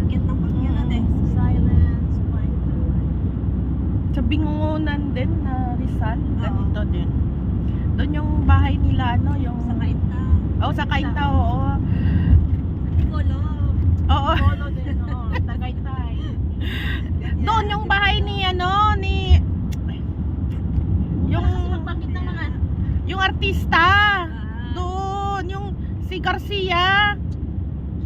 Paakyat ng pagyanan eh. Silence, find the Sa Bingungunan din na Rizal, ganito din. Doon yung bahay nila, ano, yung... Sa Kainta. Oh, sa Kainta, oo. Antigolo. Oo. Polo din, oh, Tagaytay. Doon yung bahay ni, ano, ni... Yung... Kasi magpakit ng mga Yung artista. Doon, yung si Garcia.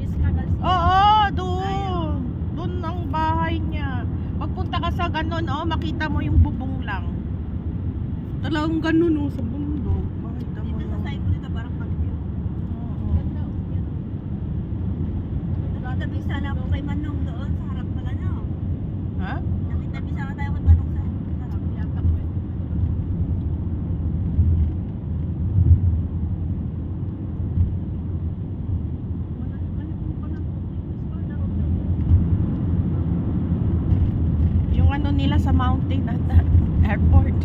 Jessica Garcia. Oo, doon. Doon ang bahay niya. Pagpunta ka sa ganun, oh, makita mo yung bubong lang. Talagang ganun, oh, sa bundok. Makita mo Dito sa yung... side mo dito parang pag-view. Oo. Ganda, oh, yan. Nakitabi sana ako kay Manong doon sa harap pala no. Ha? Nakitabi sana tayo kay Manong sa harap. Yata ko eh. Yung ano nila sa mountain at the airport.